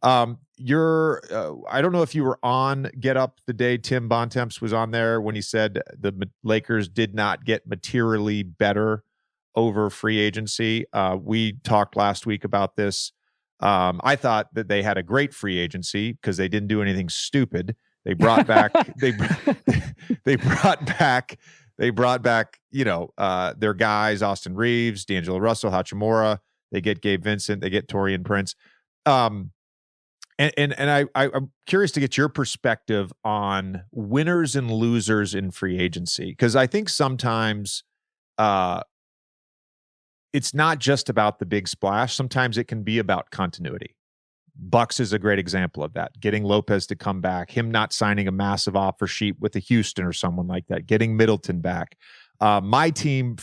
I don't know if you were on Get Up the day Tim Bontemps was on there when he said the Lakers did not get materially better over free agency. We talked last week about this. I thought that they had a great free agency because they didn't do anything stupid. They brought back they brought back their guys, Austin Reeves, D'Angelo Russell, Hachimura. They get Gabe Vincent. They get Taurean Prince. I'm curious to get your perspective on winners and losers in free agency, because I think sometimes it's not just about the big splash. Sometimes it can be about continuity. Bucks is a great example of that. Getting Lopez to come back, him not signing a massive offer sheet with a Houston or someone like that, getting Middleton back. My team,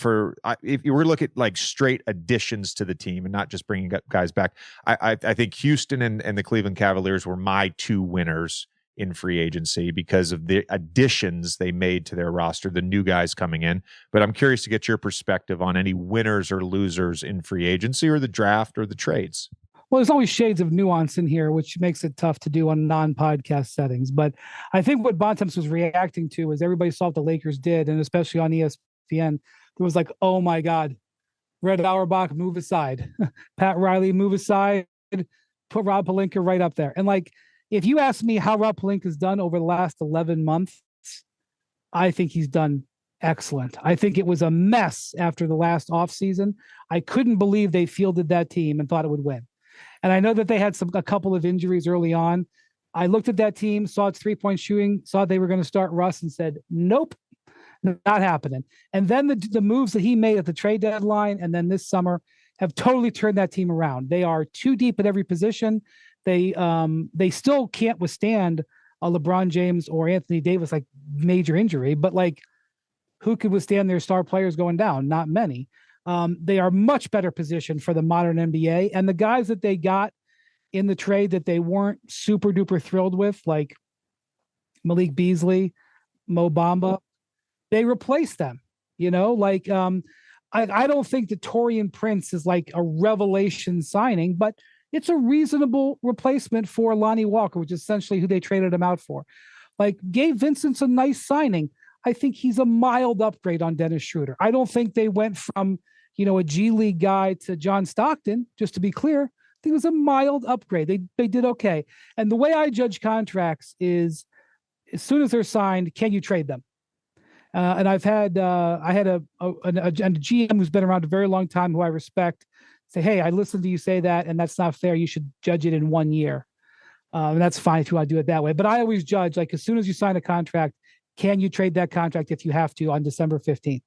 if you were to look at like straight additions to the team and not just bringing guys back, I think Houston and the Cleveland Cavaliers were my two winners in free agency because of the additions they made to their roster, the new guys coming in. But I'm curious to get your perspective on any winners or losers in free agency or the draft or the trades. Well, there's always shades of nuance in here, which makes it tough to do on non-podcast settings. But I think what Bontemps was reacting to is everybody saw what the Lakers did, and especially on ESPN, there was like, oh my God, Red Auerbach, move aside. Pat Riley, move aside. Put Rob Pelinka right up there. And like, if you ask me how Rob Pelinka's done over the last 11 months, I think he's done excellent. I think it was a mess after the last offseason. I couldn't believe they fielded that team and thought it would win. And I know that they had a couple of injuries early on. I looked at that team, saw its 3-point shooting, saw they were going to start Russ and said, nope, not happening. And then the moves that he made at the trade deadline and then this summer have totally turned that team around. They are too deep at every position. They still can't withstand a LeBron James or Anthony Davis like major injury, but like who could withstand their star players going down? Not many. They are much better positioned for the modern NBA, and the guys that they got in the trade that they weren't super duper thrilled with, like Malik Beasley, Mo Bamba, they replaced them. I don't think that Taurean Prince is like a revelation signing, but it's a reasonable replacement for Lonnie Walker, which is essentially who they traded him out for. Like Gabe Vincent's a nice signing. I think he's a mild upgrade on Dennis Schroeder. I don't think they went from, a G League guy to John Stockton, just to be clear. I think it was a mild upgrade. They did okay. And the way I judge contracts is as soon as they're signed, can you trade them? And I had a GM who's been around a very long time who I respect say, hey, I listened to you say that, and that's not fair. You should judge it in 1 year. And that's fine if you want to do it that way. But I always judge, like, as soon as you sign a contract, can you trade that contract if you have to on December 15th?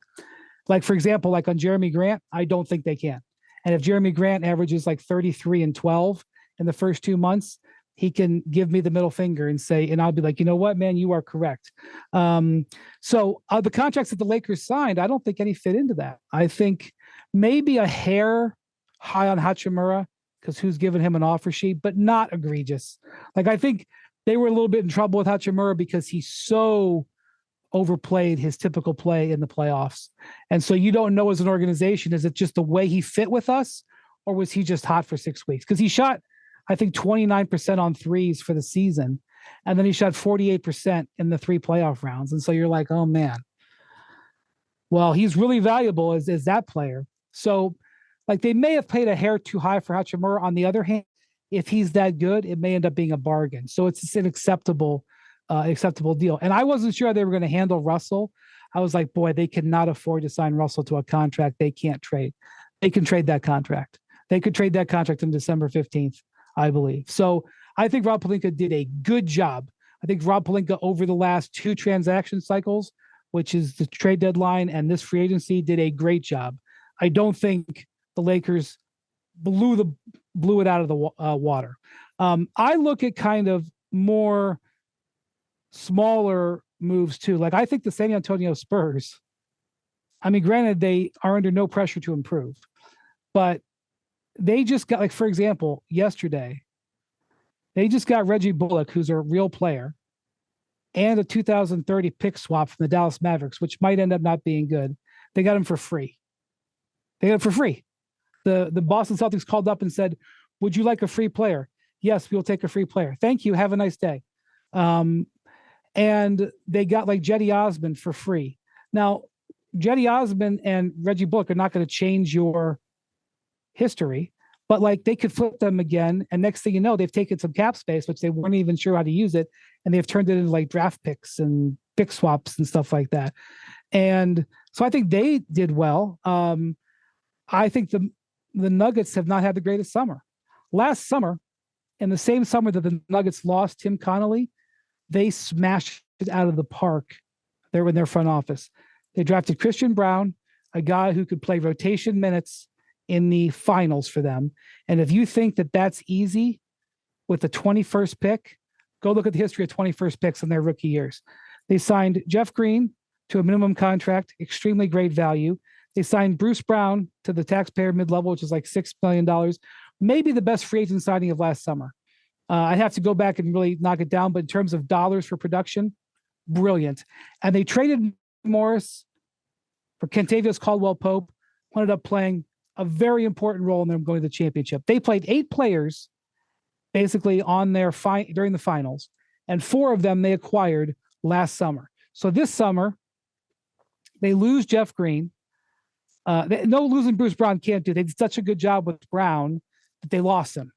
Like, for example, like on Jeremy Grant, I don't think they can. And if Jeremy Grant averages like 33 and 12 in the first 2 months, he can give me the middle finger and say, and I'll be like, you know what, man, you are correct. So the contracts that the Lakers signed, I don't think any fit into that. I think maybe a hair high on Hachimura because who's given him an offer sheet, but not egregious. Like, I think they were a little bit in trouble with Hachimura because he so overplayed his typical play in the playoffs. And so you don't know as an organization, is it just the way he fit with us, or was he just hot for 6 weeks? Because he shot, I think, 29% on threes for the season. And then he shot 48% in the 3 playoff rounds. And so you're like, oh man, well, he's really valuable as that player. So like they may have paid a hair too high for Hachimura. On the other hand, if he's that good, it may end up being a bargain. So it's an acceptable deal. And I wasn't sure they were going to handle Russell. I was like, boy, they cannot afford to sign Russell to a contract they can't trade. They can trade that contract. They could trade that contract on December 15th, I believe. So I think Rob Pelinka did a good job. I think Rob Pelinka over the last 2 transaction cycles, which is the trade deadline and this free agency, did a great job. I don't think the Lakers blew it out of the water. I look at kind of more smaller moves too. Like I think the San Antonio Spurs, I mean, granted, they are under no pressure to improve, but they just got, like, for example, yesterday, they just got Reggie Bullock, who's a real player, and a 2030 pick swap from the Dallas Mavericks, which might end up not being good. They got him for free. The Boston Celtics called up and said, would you like a free player? Yes, we'll take a free player. Thank you. Have a nice day. And they got like Jetty Osmond for free. Now, Jetty Osmond and Reggie Bullock are not going to change your history, but like they could flip them again. And next thing you know, they've taken some cap space, which they weren't even sure how to use it. And they've turned it into like draft picks and pick swaps and stuff like that. And so I think they did well. I think the Nuggets have not had the greatest summer. Last summer, in the same summer that the Nuggets lost Tim Connolly, they smashed it out of the park there in their front office. They drafted Christian Brown, a guy who could play rotation minutes in the finals for them. And if you think that that's easy with the 21st pick, go look at the history of 21st picks in their rookie years. They signed Jeff Green to a minimum contract, extremely great value. They signed Bruce Brown to the taxpayer mid-level, which is like $6 million, maybe the best free agent signing of last summer. I'd have to go back and really knock it down, but in terms of dollars for production, brilliant. And they traded Morris for Kentavious Caldwell-Pope, who ended up playing a very important role in them going to the championship. They played 8 players basically on their during the finals, and 4 of them they acquired last summer. So this summer, they lose Jeff Green. No, losing Bruce Brown can't do. They did such a good job with Brown that they lost him.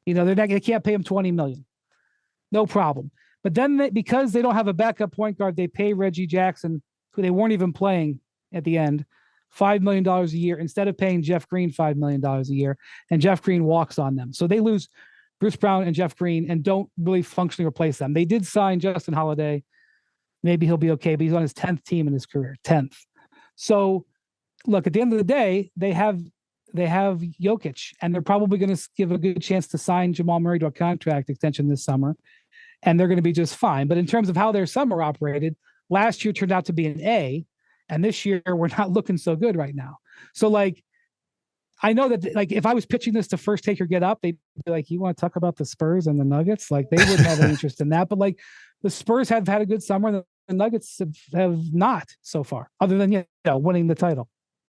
You know, they can't pay him $20 million. No problem. But then because they don't have a backup point guard, they pay Reggie Jackson, who they weren't even playing at the end, $5 million a year instead of paying Jeff Green $5 million a year. And Jeff Green walks on them. So they lose Bruce Brown and Jeff Green and don't really functionally replace them. They did sign Justin Holiday. Maybe he'll be okay, but he's on his 10th team in his career, 10th. So look, at the end of the day, they have Jokic, and they're probably going to give a good chance to sign Jamal Murray to a contract extension this summer, and they're going to be just fine. But in terms of how their summer operated, last year turned out to be an A, and this year we're not looking so good right now. So like, I know that like if I was pitching this to First Take or Get Up, they'd be like, "You want to talk about the Spurs and the Nuggets?" Like they wouldn't have any interest in that. But like the Spurs have had a good summer, the Nuggets have not so far, other than winning the title.